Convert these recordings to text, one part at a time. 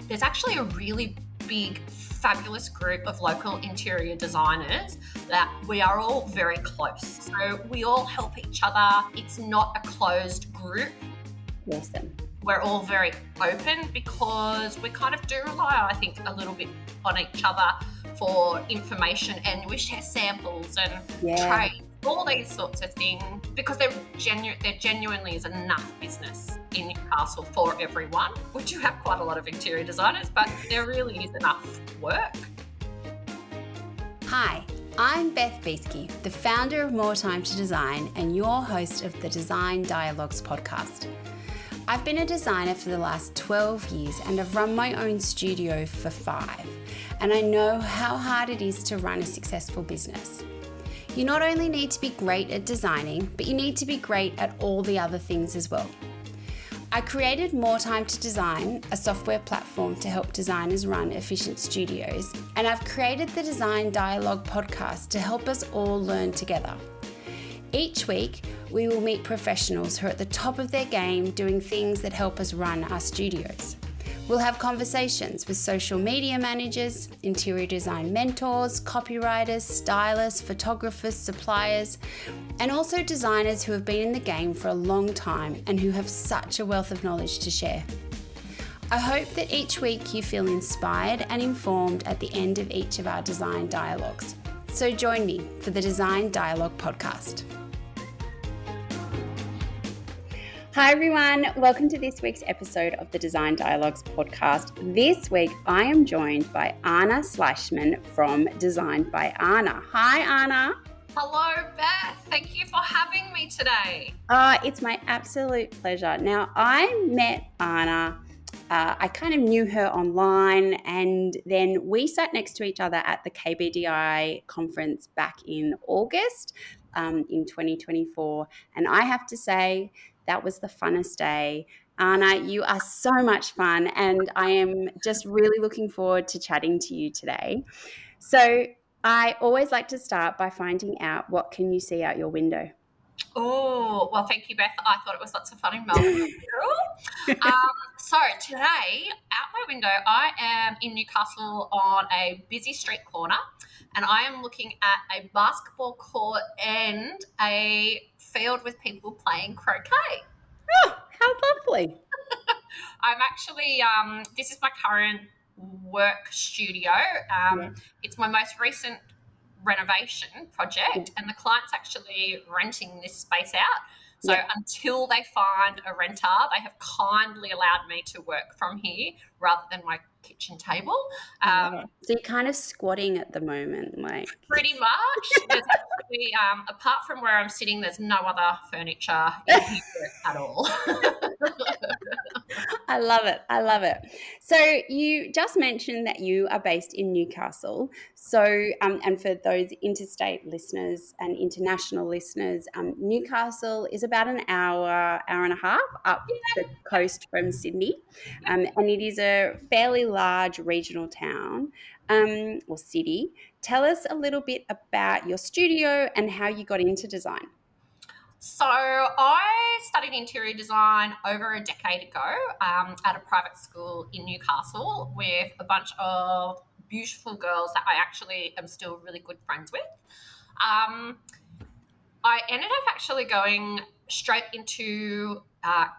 There's actually a really big, fabulous group of local interior designers that we are all very close. So we all help each other. It's not a closed group. Awesome. We're all very open because we kind of do rely, I think, a little bit on each other for information, and we share samples and trades, all these sorts of things, because there genuinely is enough business in Newcastle for everyone. We do have quite a lot of interior designers, but there really is enough work. Hi, I'm Beth Beesky, the founder of More Time to Design and your host of the Design Dialogues podcast. I've been a designer for the last 12 years and I've run my own studio for 5. And I know how hard it is to run a successful business. You not only need to be great at designing, but you need to be great at all the other things as well. I created More Time to Design, a software platform to help designers run efficient studios, and I've created the Design Dialogue podcast to help us all learn together. Each week, we will meet professionals who are at the top of their game doing things that help us run our studios. We'll have conversations with social media managers, interior design mentors, copywriters, stylists, photographers, suppliers, and also designers who have been in the game for a long time and who have such a wealth of knowledge to share. I hope that each week you feel inspired and informed at the end of each of our design dialogues. So join me for the Design Dialogue podcast. Hi everyone, welcome to this week's episode of the Design Dialogues podcast. This week I am joined by Arna Sleishman from Designed by Arna. Hi Arna. Hello Beth, thank you for having me today. It's my absolute pleasure. Now I met Arna, I kind of knew her online, and then we sat next to each other at the KBDI conference back in August in 2024, and I have to say, that was the funnest day. Arna, you are so much fun, and I am just really looking forward to chatting to you today. So I always like to start by finding out, what can you see out your window? Oh, well, thank you, Beth. I thought it was lots of fun in Melbourne. So today, out my window, I am in Newcastle on a busy street corner, and I am looking at a basketball court and a field with people playing croquet. Oh, how lovely. I'm actually, this is my current work studio. It's my most recent renovation project, and the client's actually renting this space out. So until they find a renter, they have kindly allowed me to work from here rather than my kitchen table. So you're kind of squatting at the moment, like pretty much. There's actually, apart from where I'm sitting, there's no other furniture in here at all. I love it. I love it. So you just mentioned that you are based in Newcastle. So, and for those interstate listeners and international listeners, Newcastle is about an hour and a half up the coast from Sydney. And it is a fairly large regional town or city. Tell us a little bit about your studio and how you got into design. So I studied interior design over a decade ago at a private school in Newcastle with a bunch of beautiful girls that I actually am still really good friends with. I ended up actually going straight into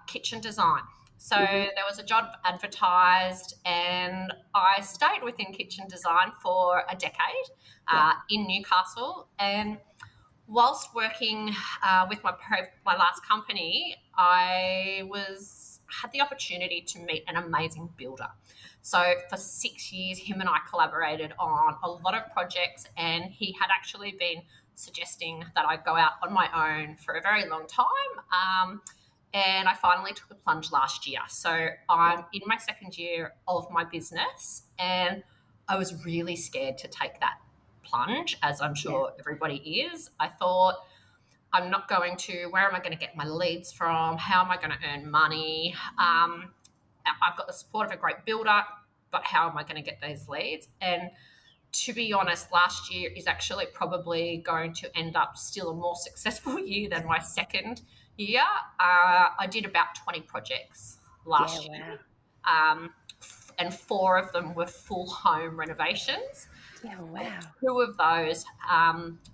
kitchen design. So there was a job advertised, and I stayed within kitchen design for a decade in Newcastle. And whilst working with my last company, I had the opportunity to meet an amazing builder. So for 6 years, him and I collaborated on a lot of projects, and he had actually been suggesting that I go out on my own for a very long time. And I finally took the plunge last year. So I'm in my second year of my business, and I was really scared to take that plunge, as I'm sure everybody is. I thought, where am I going to get my leads from? How am I going to earn money? I've got the support of a great builder, but how am I going to get those leads? And to be honest, last year is actually probably going to end up still a more successful year than my second year. I did about 20 projects last year. and 4 of them were full home renovations. Yeah, wow. 2 of those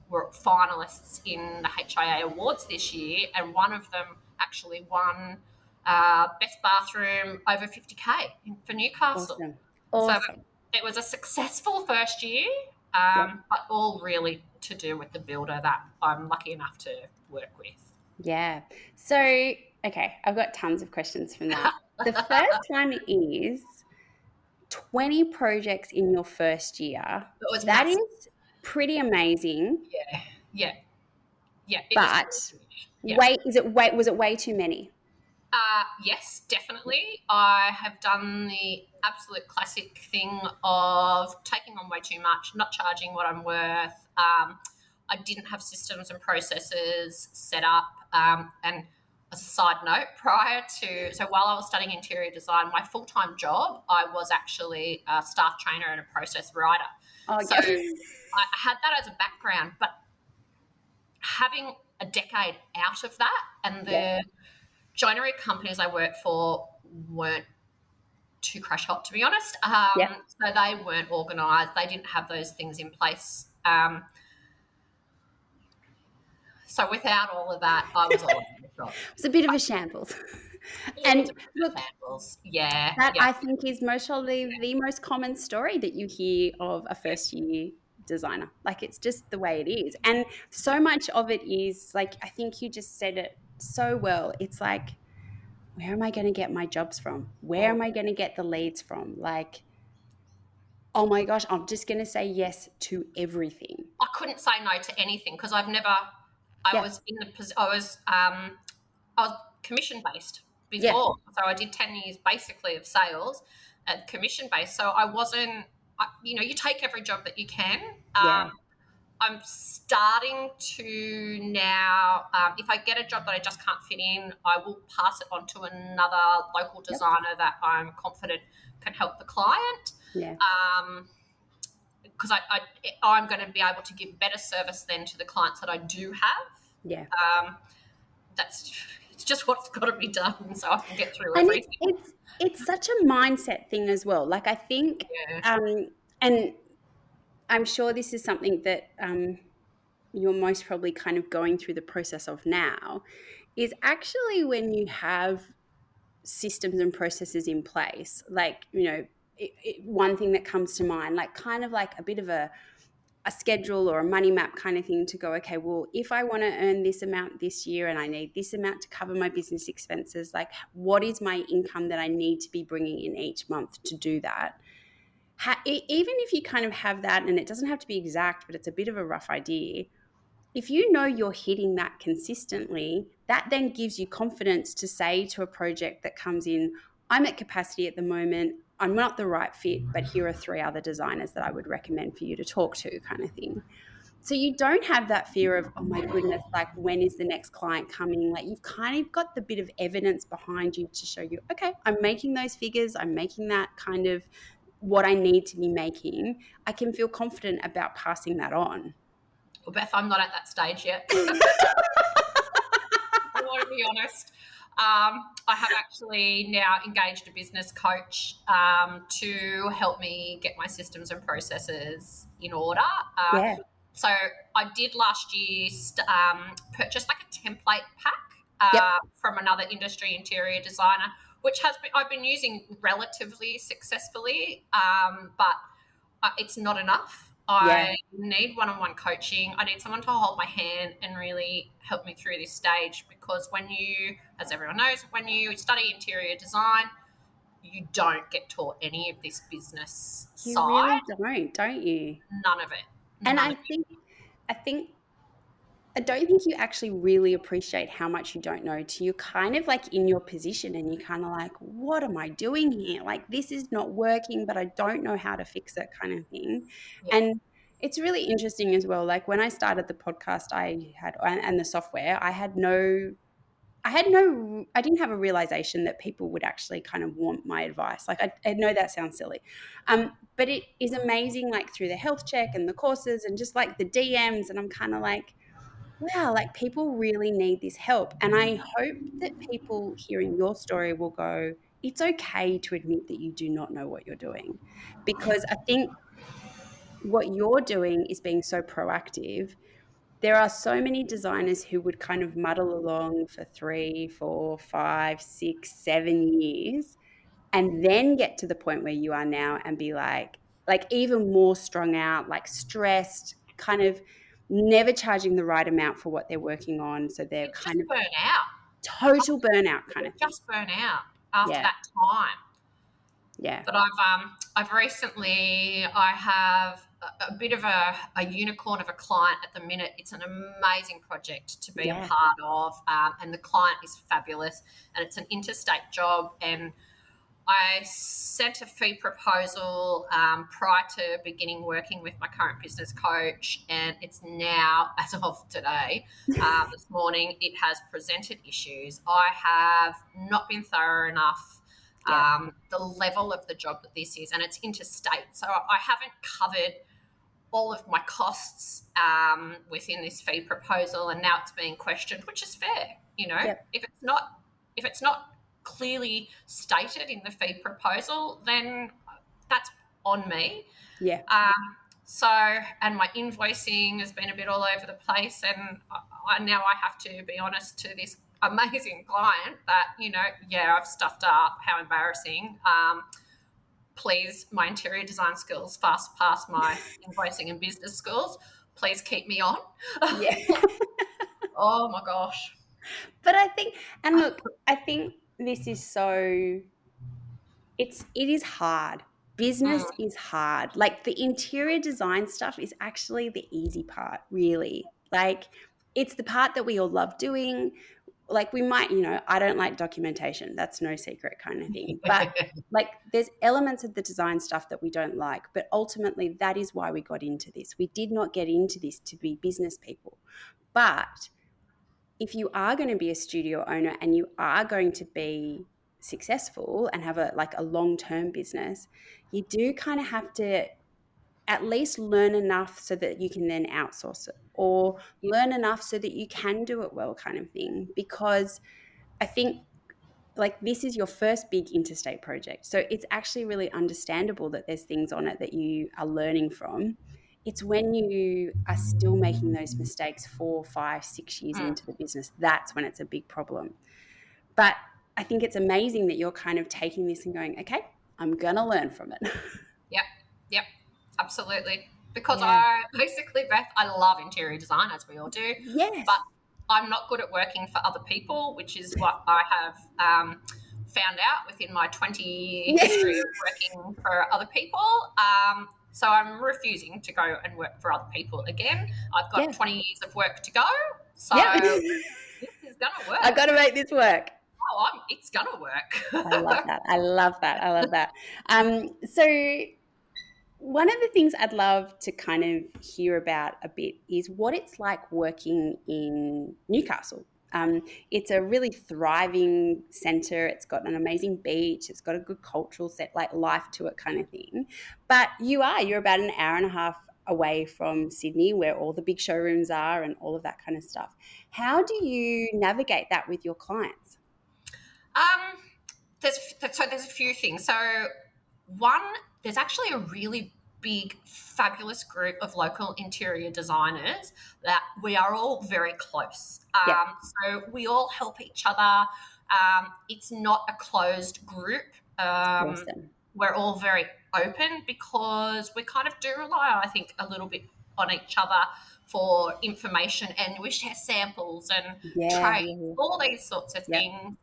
were finalists in the HIA Awards this year, and one of them actually won Best Bathroom over 50K for Newcastle. Awesome. So Awesome. it was a successful first year, Yeah. but all really to do with the builder that I'm lucky enough to work with. Yeah. So, okay, I've got tons of questions from that. The first one is 20 projects in your first year. It was That massive. is pretty amazing. Yeah. It was But huge. Yeah. was it way too many? Yes, definitely. I have done the absolute classic thing of taking on way too much, not charging what I'm worth. I didn't have systems and processes set up. And as a side note, so while I was studying interior design, my full-time job, I was actually a staff trainer and a process writer. Oh, So yeah. I had that as a background, but having a decade out of that, and the joinery companies I worked for weren't too crash hot, to be honest. So they weren't organised. They didn't have those things in place. So without all of that, I was all over the shop. It's a bit of a shambles. And look, that I think is the most common story that you hear of a first year designer. Like, it's just the way it is. And so much of it is like, I think you just said it so well. It's like, where am I going to get my jobs from? Where am I going to get the leads from? Like, oh my gosh, I'm just going to say yes to everything. I couldn't say no to anything because I was commission based before. So I did 10 years basically of sales and commission based. So I wasn't, you take every job that you can. I'm starting to now, if I get a job that I just can't fit in, I will pass it on to another local designer that I'm confident can help the client. Because I'm going to be able to give better service then to the clients that I do have. It's just what's got to be done so I can get through everything. It's such a mindset thing as well. Like, I think, and I'm sure this is something that you're most probably kind of going through the process of now, is actually when you have systems and processes in place, like, one thing that comes to mind, like kind of like a bit of a schedule or a money map kind of thing to go, okay, well, if I want to earn this amount this year and I need this amount to cover my business expenses, like, what is my income that I need to be bringing in each month to do that? Even if you kind of have that, and it doesn't have to be exact, but it's a bit of a rough idea, if you know you're hitting that consistently, that then gives you confidence to say to a project that comes in, I'm at capacity at the moment, I'm not the right fit, but here are 3 other designers that I would recommend for you to talk to, kind of thing. So you don't have that fear of, oh my goodness, like, when is the next client coming? Like, you've kind of got the bit of evidence behind you to show you, okay, I'm making those figures, I'm making that kind of what I need to be making. I can feel confident about passing that on. Well, Beth, I'm not at that stage yet. I want to be honest. I have actually now engaged a business coach to help me get my systems and processes in order. So I did last year purchase like a template pack from another industry interior designer, which I've been using relatively successfully, but it's not enough. I need one-on-one coaching. I need someone to hold my hand and really help me through this stage, because when you, as everyone knows, when you study interior design, you don't get taught any of this business side. You really don't you? None of it. And I don't think you actually really appreciate how much you don't know till you're kind of like in your position and you're kind of like, what am I doing here? Like, this is not working, but I don't know how to fix it, kind of thing. And it's really interesting as well. Like, when I started the podcast, and the software, I didn't have a realization that people would actually kind of want my advice. Like, I know that sounds silly, but it is amazing, like, through the health check and the courses and just like the DMs, and I'm kind of like, wow, like, people really need this help. And I hope that people hearing your story will go, it's okay to admit that you do not know what you're doing, because I think what you're doing is being so proactive. There are so many designers who would kind of muddle along for 3, 4, 5, 6, 7 years and then get to the point where you are now and be like even more strung out, like stressed, kind of never charging the right amount for what they're working on. So they're You kind just of burn out. total burnout kind You of thing. just burn out after Yeah. that time. Yeah. But I've recently, I have a bit of a unicorn of a client at the minute. It's an amazing project to be a Yeah. part of, and the client is fabulous, and it's an interstate job. And I sent a fee proposal prior to beginning working with my current business coach, and it's now, as of today, this morning, it has presented issues. I have not been thorough enough. Yeah. The level of the job that this is, and it's interstate, so I haven't covered all of my costs within this fee proposal, and now it's being questioned, which is fair. Yep. If it's not clearly stated in the fee proposal, then that's on me. Yeah. So, and my invoicing has been a bit all over the place, and now I have to be honest to this amazing client that, I've stuffed up. How embarrassing. Please, my interior design skills far surpass my invoicing and business skills. Please keep me on. Yeah. Oh my gosh. But I think, and look, I think this is so, it is hard. Business Mm, is hard. Like the interior design stuff is actually the easy part, really. Like it's the part that we all love doing. Like we might, I don't like documentation. That's no secret kind of thing. But like there's elements of the design stuff that we don't like. But ultimately, that is why we got into this. We did not get into this to be business people. But if you are going to be a studio owner and you are going to be successful and have a long-term business, you do kind of have to at least learn enough so that you can then outsource it, or learn enough so that you can do it well kind of thing. Because I think like this is your first big interstate project. So it's actually really understandable that there's things on it that you are learning from. It's when you are still making those mistakes 4, 5, 6 years mm. into the business, that's when it's a big problem. But I think it's amazing that you're kind of taking this and going, okay, I'm going to learn from it. Yep, absolutely. Because Yeah. Beth, I love interior design, as we all do, Yes. but I'm not good at working for other people, which is what I have found out within my 20 Yeah. history of working for other people. So I'm refusing to go and work for other people again. I've got Yeah. 20 years of work to go, so Yep. this is going to work. I've got to make this work. It's going to work. I love that. I love that. I love that. So one of the things I'd love to kind of hear about a bit is what it's like working in Newcastle. It's a really thriving centre. It's got an amazing beach. It's got a good cultural set, like life to it kind of thing. But you're about an hour and a half away from Sydney, where all the big showrooms are and all of that kind of stuff. How do you navigate that with your clients? There's a few things. So one, there's actually a really big, fabulous group of local interior designers that we are all very close. Yep. So we all help each other. It's not a closed group. Awesome. We're all very open because we kind of do rely, I think, a little bit on each other for information, and we share samples and trades, all these sorts of things.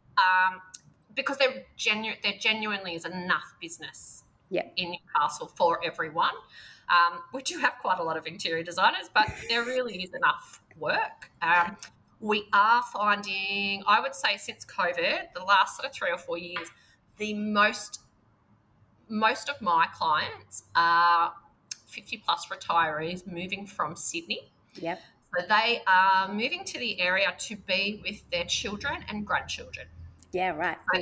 Because there genuinely is enough business in Newcastle for everyone. We do have quite a lot of interior designers, but there really is enough work. We are finding, I would say since COVID, the last sort of 3 or 4 years, the most of my clients are 50 plus retirees moving from Sydney. Yep. So they are moving to the area to be with their children and grandchildren. Yeah, right. So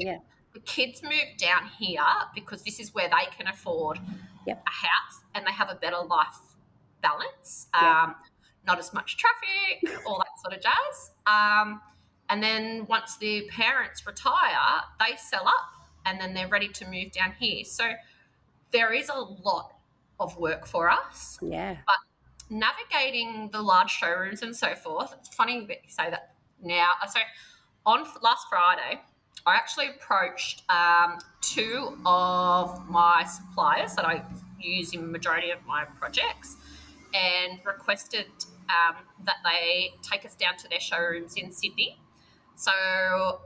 the kids move down here because this is where they can afford a house and they have a better life balance. Not as much traffic, all that sort of jazz. And then once the parents retire, they sell up and then they're ready to move down here. So there is a lot of work for us. Yeah. But navigating the large showrooms and so forth, it's funny that you say that now. So on last Friday, I actually approached two of my suppliers that I use in the majority of my projects and requested that they take us down to their showrooms in Sydney. So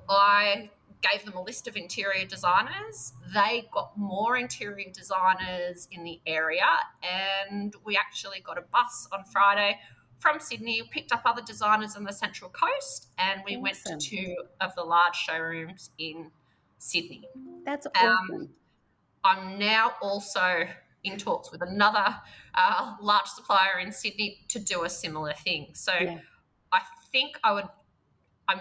I gave them a list of interior designers. They got more interior designers in the area, and we actually got a bus on Friday from Sydney, picked up other designers on the Central Coast, and we went to two of the large showrooms in Sydney. That's awesome. I'm now also in talks with another large supplier in Sydney to do a similar thing. So I think I'm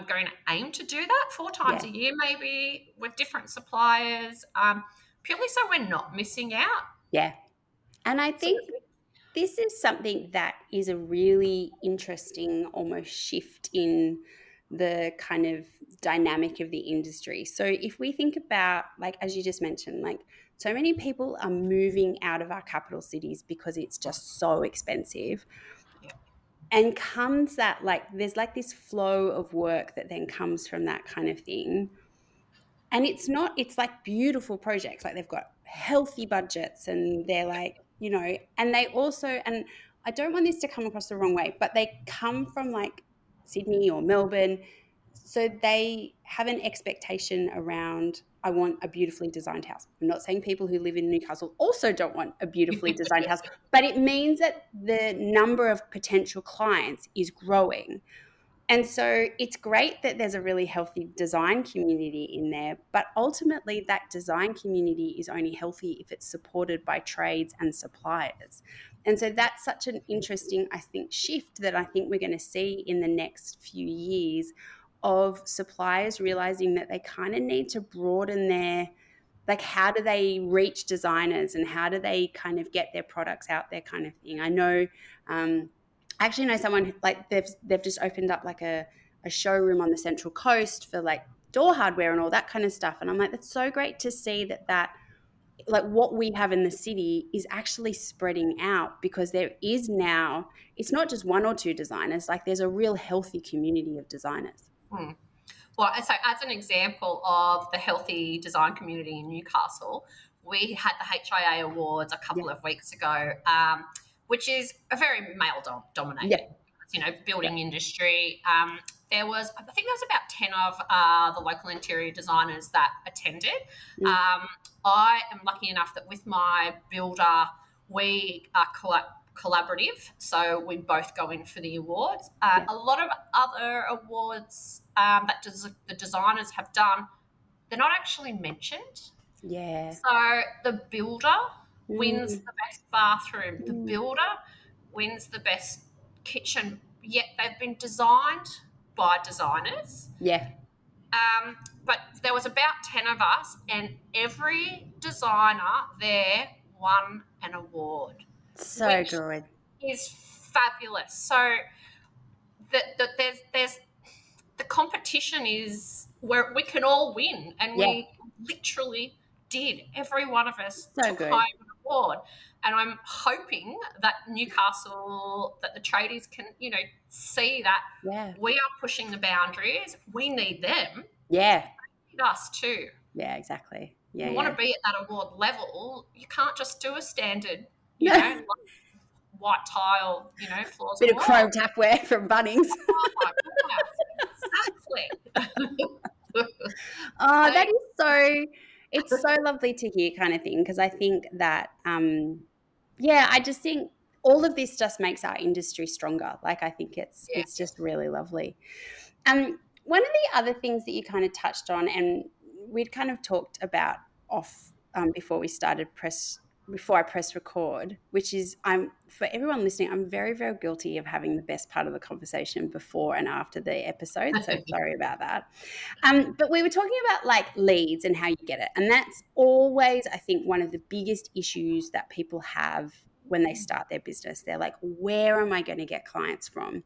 going to aim to do that 4 times a year, maybe with different suppliers, purely so we're not missing out. Yeah. And I think this is something that is a really interesting almost shift in the kind of dynamic of the industry. So if we think about, like, as you just mentioned, like so many people are moving out of our capital cities because it's just so expensive. Yeah. And comes that, like, there's like this flow of work that then comes from that kind of thing. And it's like beautiful projects. Like they've got healthy budgets and they're like, you know, and they also, and I don't want this to come across the wrong way, but they come from like Sydney or Melbourne. So they have an expectation around, I want a beautifully designed house. I'm not saying people who live in Newcastle also don't want a beautifully designed house, but it means that the number of potential clients is growing. And so it's great that there's a really healthy design community in there, but ultimately that design community is only healthy if it's supported by trades and suppliers. And so that's such an interesting, I think, shift that I think we're going to see in the next few years of suppliers realizing that they kind of need to broaden their, like, how do they reach designers and how do they kind of get their products out there kind of thing. I know, I actually know someone, like they've just opened up like a showroom on the Central Coast for like door hardware and all that kind of stuff. And I'm like, that's so great to see that like what we have in the city is actually spreading out, because there is now, it's not just 1 or 2 designers, like there's a real healthy community of designers. Well, so as an example of the healthy design community in Newcastle, we had the HIA Awards a couple of weeks ago, which is a very male-dominated, building industry. There was, I think there was about 10 of the local interior designers that attended. I am lucky enough that with my builder, we are collaborative, so we both go in for the awards. A lot of other awards that the designers have done, they're not actually mentioned. Yeah. So the builder wins the best bathroom. The builder wins the best kitchen, yet they've been designed by designers. Yeah. But there was about 10 of us, and every designer there won an award. So good. Is fabulous. So there's the competition is where we can all win, and we literally did. Every one of us took home an award, and I'm hoping that Newcastle, that the tradies can, see that we are pushing the boundaries. We need them. Yeah. They need us too. Yeah, exactly. Yeah, you want to be at that award level. You can't just do a standard, white tile, floors. Bit of chrome tapware from Bunnings. Oh my goodness. Exactly. That is so, it's so lovely to hear kind of thing, because I think that, I just think all of this just makes our industry stronger. Like, I think it's just really lovely. One of the other things that you kind of touched on, and we'd kind of talked about off before I press record, which is, for everyone listening, I'm very, very guilty of having the best part of the conversation before and after the episode. So sorry about that. But we were talking about like leads and how you get it. And that's always, I think, one of the biggest issues that people have when they start their business. They're like, where am I going to get clients from?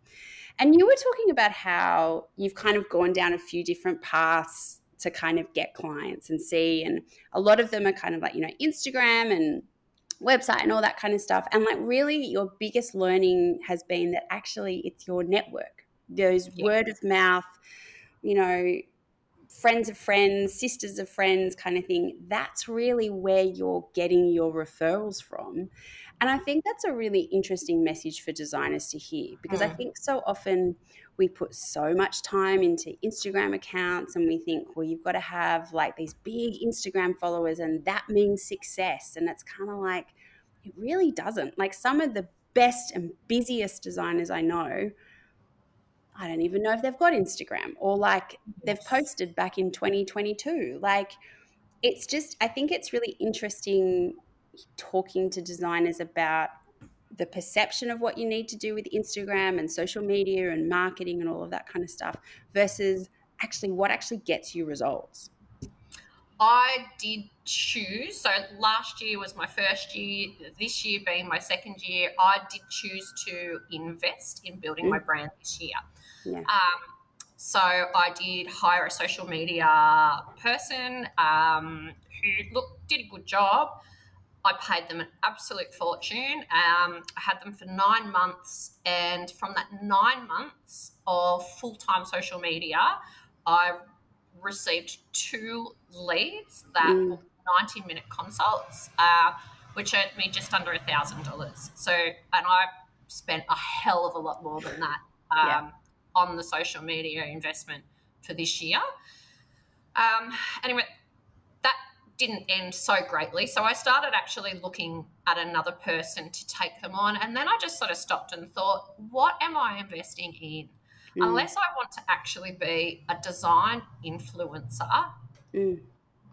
And you were talking about how you've kind of gone down a few different paths to kind of get clients and see. And a lot of them are kind of like, Instagram and website and all that kind of stuff. And like really your biggest learning has been that actually it's your network, those Yeah. word of mouth, friends of friends, sisters of friends kind of thing. That's really where you're getting your referrals from. And I think that's a really interesting message for designers to hear, because I think so often we put so much time into Instagram accounts and we think, well, you've got to have like these big Instagram followers and that means success. And it's kind of like, it really doesn't. Like some of the best and busiest designers I know, I don't even know if they've got Instagram, or like they've Yes. posted back in 2022. Like it's just, I think it's really interesting talking to designers about the perception of what you need to do with Instagram and social media and marketing and all of that kind of stuff versus actually what actually gets you results. I did choose. So last year was my first year. This year being my second year, I did choose to invest in building my Mm, brand this year. yeah. So I did hire a social media person who did a good job. I paid them an absolute fortune. I had them for 9 months, and from that 9 months of full-time social media, I received 2 leads that Mm, booked 90-minute consults, which earned me just under $1,000. So, and I spent a hell of a lot more than that yeah. on the social media investment for this year. Anyway, that didn't end so greatly. So I started actually looking at another person to take them on. And then I just sort of stopped and thought, what am I investing in? Mm, Unless I want to actually be a design influencer, mm,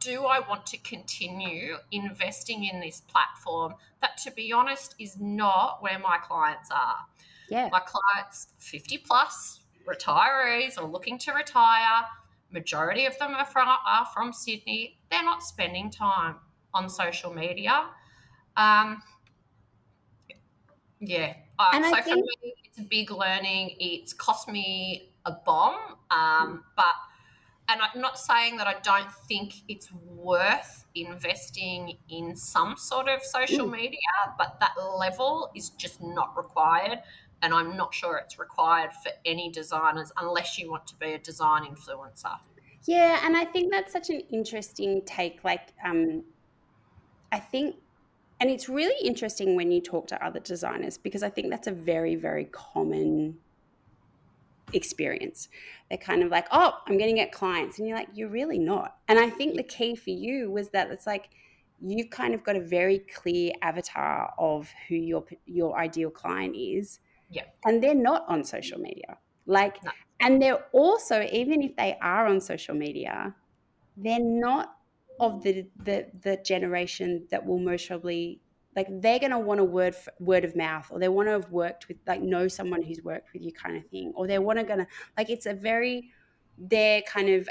do I want to continue investing in this platform that, to be honest, is not where my clients are? yeah. My clients, 50 plus, retirees or looking to retire, majority of them are from Sydney. They're not spending time on social media. Um, yeah. And I So for think, me, it's a big learning. It's cost me a bomb, but and I'm not saying that I don't think it's worth investing in some sort of social mm, media, but that level is just not required. And I'm not sure it's required for any designers unless you want to be a design influencer. yeah, and I think that's such an interesting take. Like, I think, and it's really interesting when you talk to other designers because I think that's a very, very common experience. They're kind of like, oh, I'm going to get clients. And you're like, you're really not. And I think Yeah. the key for you was that it's like, you've kind of got a very clear avatar of who your ideal client is, Yeah. and they're not on social media. Like, No. and they're also, even if they are on social media, they're not of the generation that will most probably, like, they're going to want a word of mouth, or they want to have worked with, like, know someone who's worked with you kind of thing, or they want to gonna, like, it's a very, they're kind of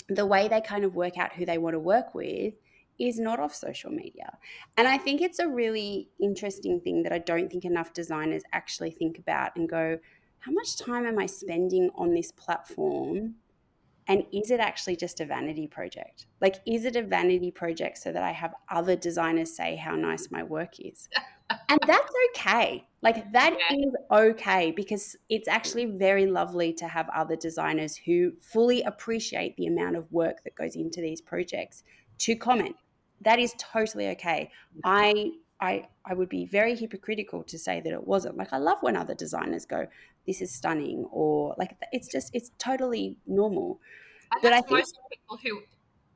the way they kind of work out who they want to work with is not off social media. And I think it's a really interesting thing that I don't think enough designers actually think about and go, how much time am I spending on this platform, and is it actually just a vanity project? Like, is it a vanity project so that I have other designers say how nice my work is? And that's okay. Like, that Yeah. is okay, because it's actually very lovely to have other designers who fully appreciate the amount of work that goes into these projects to comment. That is totally okay. I would be very hypocritical to say that it wasn't. Like, I love when other designers go, this is stunning, or like, it's totally normal. And But I that's think, most people who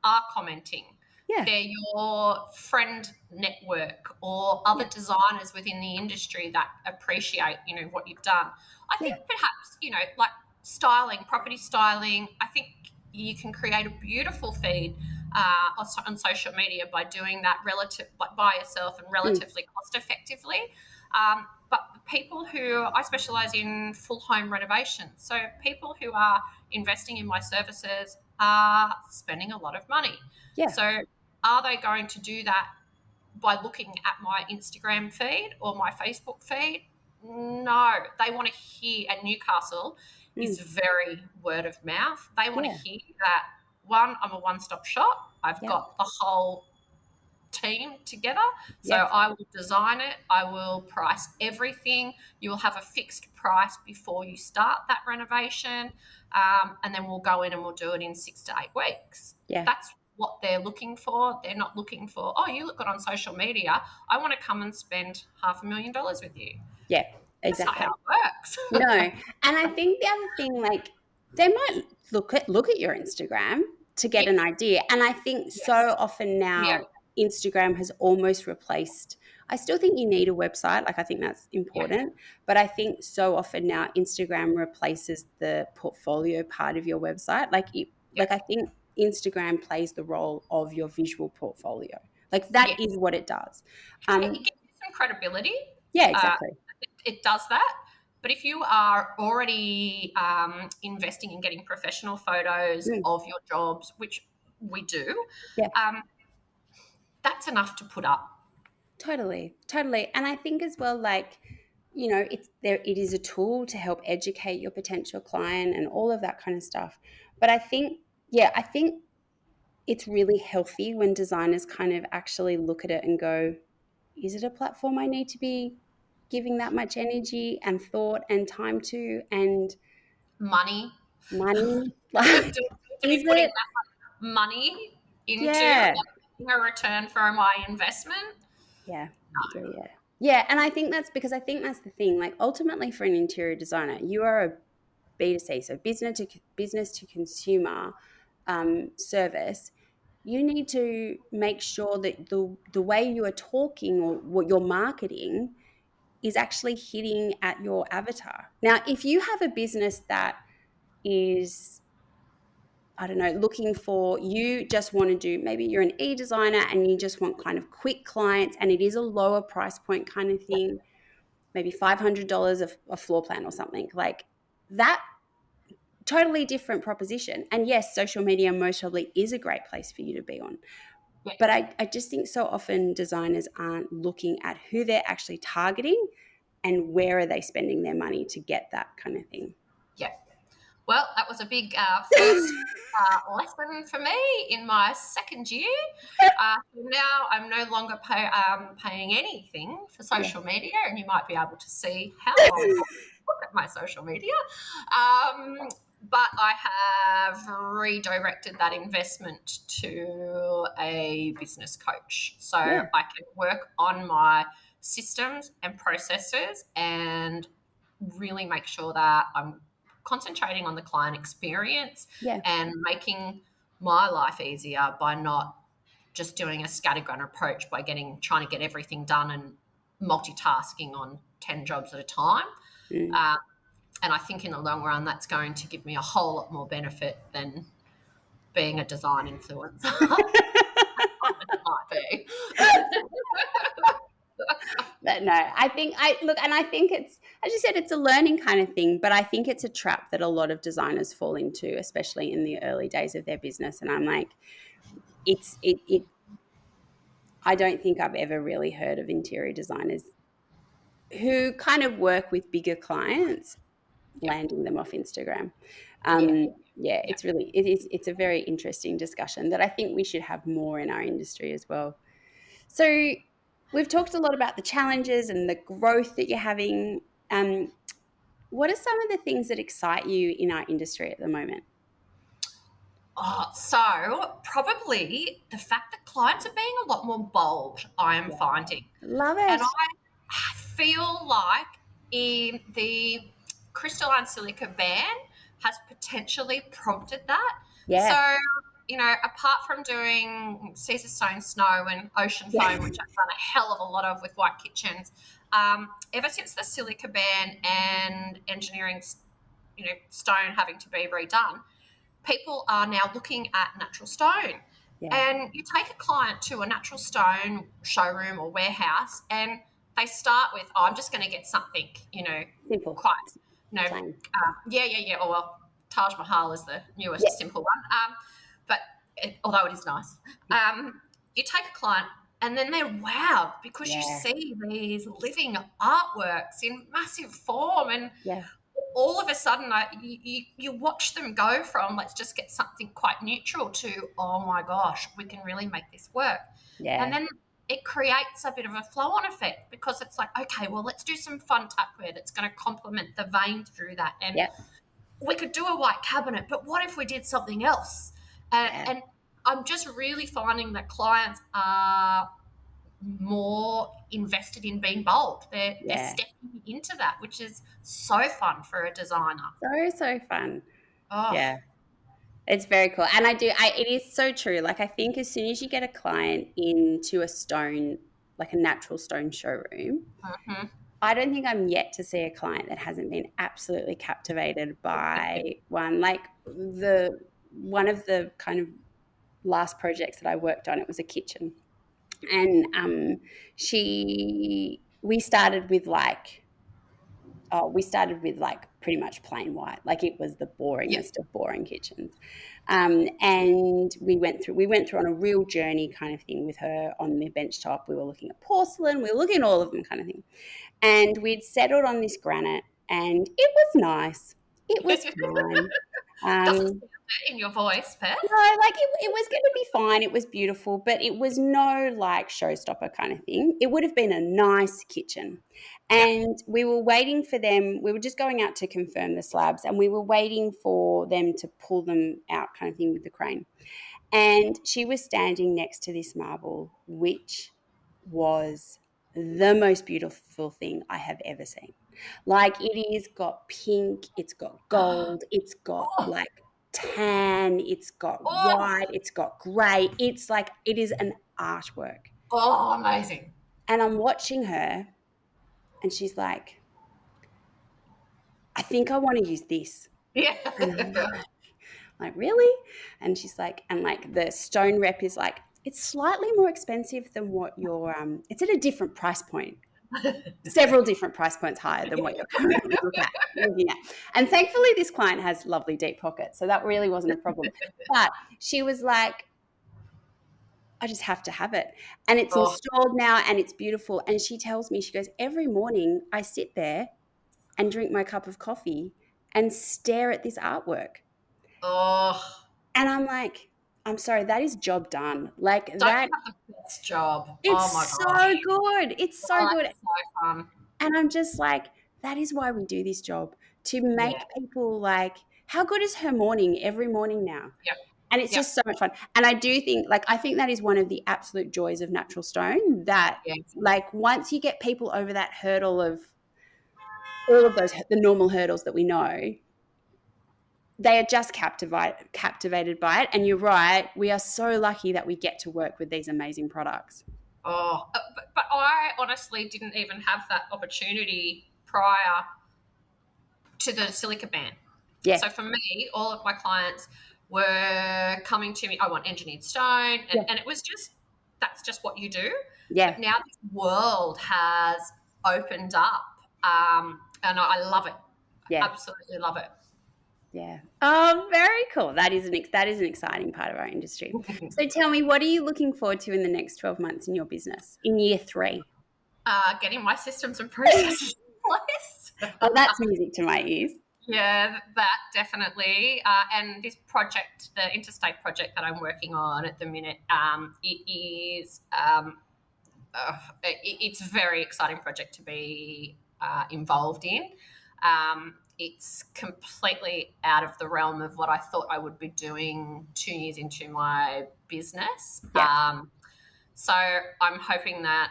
are commenting. yeah, They're your friend network or other yeah, designers within the industry that appreciate, what you've done. I yeah, think perhaps, like styling, property styling, I think you can create a beautiful feed on social media by doing that by yourself and mm, relatively cost effectively. But people who I specialize in full home renovations, so people who are investing in my services are spending a lot of money. yeah, So are they going to do that by looking at my Instagram feed or my Facebook feed? No, they want to hear, and Newcastle is mm, very word of mouth. They want to yeah, hear that I'm a one-stop shop. I've Yep. got the whole team together. So Yep. I will design it. I will price everything. You will have a fixed price before you start that renovation. And then we'll go in and we'll do it in 6 to 8 weeks. Yeah. That's what they're looking for. They're not looking for, oh, you look good on social media. I want to come and spend $500,000 with you. Yeah, That's not exactly. how it works. No. And I think the other thing, like, they might look at your Instagram to get an idea. And I think so often Yeah. now Instagram has almost replaced, I still think you need a website. Like, I think that's important. But I think so often now Instagram replaces the portfolio part of your website. Like, I think Instagram plays the role of your visual portfolio. Like, that is what it does. It gives you some credibility. Yeah, exactly. It does that. But if you are already investing in getting professional photos of your jobs, which we do, that's enough to put up. Totally. And I think as well, like, you know, it is a tool to help educate your potential client and all of that kind of stuff. But I think it's really healthy when designers kind of actually look at it and go, is it a platform I need to be giving that much energy and thought and time to, and Money. Like, to is be putting it? that money into Yeah. a return for my investment. Yeah. Yeah. And I think that's because the thing. Like, ultimately, for an interior designer, you are a B2C, so business to consumer service. You need to make sure that the way you are talking or what you're marketing is actually hitting at your avatar. Now, if you have a business that is, I don't know, looking for, you just want to do, maybe you're an e-designer and you just want kind of quick clients and it is a lower price point kind of thing, maybe $500 a floor plan or something like that, totally different proposition. And yes, social media most probably is a great place for you to be on. But I just think so often designers aren't looking at who they're actually targeting and where are they spending their money to get that kind of thing. Yeah. Well, that was a big first lesson for me in my second year. Now I'm no longer paying anything for social media, and you might be able to see how I look at my social media. But I have redirected that investment to a business coach. So I can work on my systems and processes and really make sure that I'm concentrating on the client experience and making my life easier by not just doing a scattergun approach by trying to get everything done and multitasking on 10 jobs at a time. And I think in the long run, that's going to give me a whole lot more benefit than being a design influencer. It might be. But no, I think it's, as you said, it's a learning kind of thing, but I think it's a trap that a lot of designers fall into, especially in the early days of their business. And I'm like, I don't think I've ever really heard of interior designers who kind of work with bigger clients landing them off Instagram. It's a very interesting discussion that I think we should have more in our industry as well. So we've talked a lot about the challenges and the growth that you're having. What are some of the things that excite you in our industry at the moment? So probably the fact that clients are being a lot more bold, I am finding. Love it. And I feel like the crystalline silica ban has potentially prompted that. Yeah. So, apart from doing Caesar stone snow and ocean foam, which I've done a hell of a lot of with white kitchens, ever since the silica ban and engineering, stone having to be redone, people are now looking at natural stone. Yeah. And you take a client to a natural stone showroom or warehouse and they start with, I'm just going to get something, simple. Quite, Oh, well, Taj Mahal is the newest simple one. Although it is nice. You take a client and then they're wowed because you see these living artworks in massive form and all of a sudden, you watch them go from let's just get something quite neutral to, oh my gosh, we can really make this work. Yeah. And then it creates a bit of a flow-on effect because it's like, okay, well, let's do some fun tapware that's going to complement the vein through that. And we could do a white cabinet, but what if we did something else? And I'm just really finding that clients are more invested in being bold. They're stepping into that, which is so fun for a designer. So fun. Oh. Yeah. It's very cool. And it is so true. Like, I think as soon as you get a client into a stone, like a natural stone showroom, I don't think I'm yet to see a client that hasn't been absolutely captivated by one. Like, one of the kind of last projects that I worked on, it was a kitchen. And we started with pretty much plain white. Like, it was the boringest of boring kitchens. And we went through on a real journey kind of thing with her on the benchtop. We were looking at porcelain, we were looking at all of them kind of thing. And we'd settled on this granite, and it was nice. It was fine. Doesn't sound it in your voice, Beth. No, like it was going to be fine. It was beautiful, but it was no like showstopper kind of thing. It would have been a nice kitchen. And we were waiting for them. We were just going out to confirm the slabs, and we were waiting for them to pull them out kind of thing with the crane. And she was standing next to this marble, which was the most beautiful thing I have ever seen. Like, it is got pink, it's got gold, it's got like tan, it's got white, it's got grey. It's like, it is an artwork. Oh, amazing. And I'm watching her, and she's like, I think I want to use this. Yeah. And I'm like, really? And she's like, and like the stone rep is like, it's slightly more expensive than what your it's at a different price point. Several different price points higher than what you're currently looking at. And thankfully this client has lovely deep pockets, so that really wasn't a problem. But she was like, I just have to have it. And it's installed now, and it's beautiful. And she tells me, she goes, every morning I sit there and drink my cup of coffee and stare at this artwork. Oh. And I'm like, I'm sorry, that is job done. Like, Don't that you have the best job? It's oh my so gosh. good. It's so good. It's so fun. And I'm just like, that is why we do this job, to make people like, how good is her morning every morning now? Yep. And it's just so much fun. And I do think, like, I think that is one of the absolute joys of natural stone, that like, once you get people over that hurdle of all of those, the normal hurdles that we know, they are just captivated by it. And you're right, we are so lucky that we get to work with these amazing products. Oh, but I honestly didn't even have that opportunity prior to the silica ban. Yeah. So for me, all of my clients were coming to me, I want engineered stone, and it was just, that's just what you do. Yeah. But now this world has opened up, and I love it. Yeah. Absolutely love it. Yeah. Oh, very cool. That is an exciting part of our industry. So tell me, what are you looking forward to in the next 12 months in your business, in year 3? Getting my systems and processes in place. Well, that's music to my ears. Yeah, that definitely. And this project, the interstate project that I'm working on at the minute, it's a very exciting project to be involved in. It's completely out of the realm of what I thought I would be doing 2 years into my business. Yeah. So I'm hoping that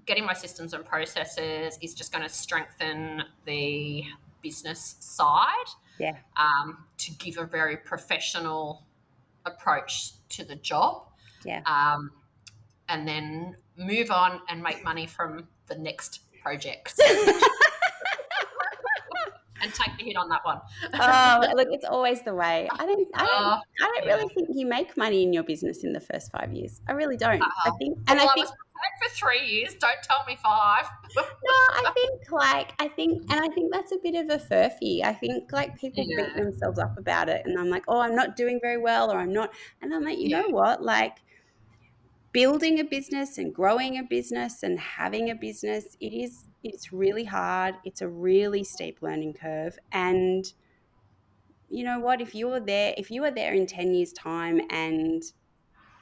getting my systems and processes is just going to strengthen the business side, to give a very professional approach to the job, and then move on and make money from the next project. And take the hit on that one. Oh, look, it's always the way. I don't really think you make money in your business in the first 5 years. I really don't. I think I was prepared for 3 years. Don't tell me 5. No, I think that's a bit of a furphy. I think like people beat themselves up about it, and I'm like, oh, I'm not doing very well, or I'm not, and I'm like, you know what, like, building a business and growing a business and having a business, it's really hard. It's a really steep learning curve. And you know what? If you were there in 10 years' time and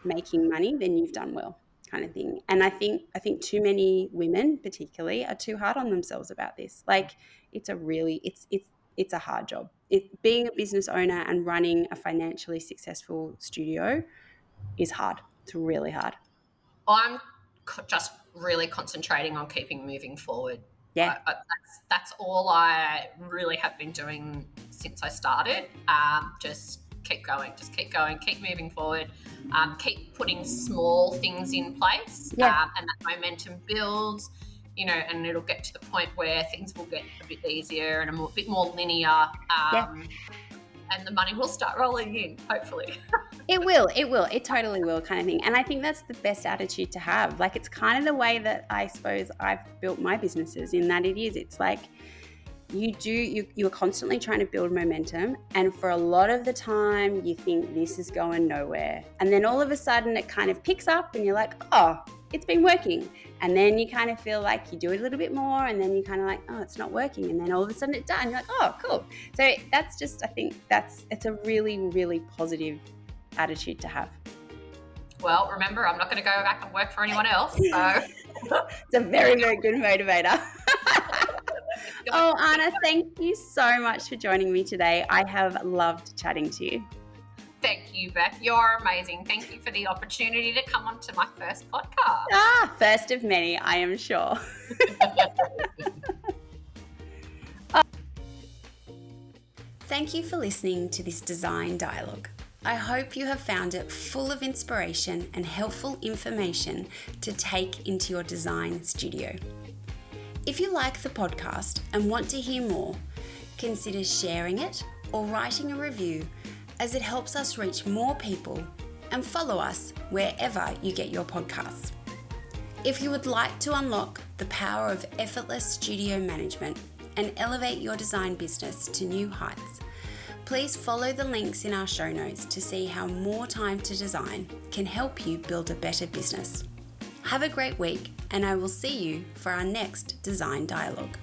making money, then you've done well, kind of thing. And I think too many women particularly are too hard on themselves about this. Like it's a hard job. Being a business owner and running a financially successful studio is hard. It's really hard. I'm just really concentrating on keeping moving forward. Yeah. That's all I really have been doing since I started. Just keep going, keep moving forward, keep putting small things in place, and that momentum builds, and it'll get to the point where things will get a bit easier and a bit more linear, and the money will start rolling in, hopefully. It will. It totally will, kind of thing. And I think that's the best attitude to have. Like, it's kind of the way that I suppose I've built my businesses, in that it's like you're constantly trying to build momentum. And for a lot of the time you think this is going nowhere. And then all of a sudden it kind of picks up and you're like, oh, it's been working. And then you kind of feel like you do it a little bit more, and then you kind of like, oh, it's not working. And then all of a sudden it's done. You're like, oh, cool. So that's just, I think it's a really, really positive attitude to have. Well, remember, I'm not going to go back and work for anyone else. So. It's a very, very good motivator. Oh, Arna, thank you so much for joining me today. I have loved chatting to you. Thank you, Beth. You're amazing. Thank you for the opportunity to come onto my first podcast. First of many, I am sure. Thank you for listening to this design dialogue. I hope you have found it full of inspiration and helpful information to take into your design studio. If you like the podcast and want to hear more, consider sharing it or writing a review, as it helps us reach more people, and follow us wherever you get your podcasts. If you would like to unlock the power of effortless studio management and elevate your design business to new heights, please follow the links in our show notes to see how more time to design can help you build a better business. Have a great week, and I will see you for our next Design Dialogue.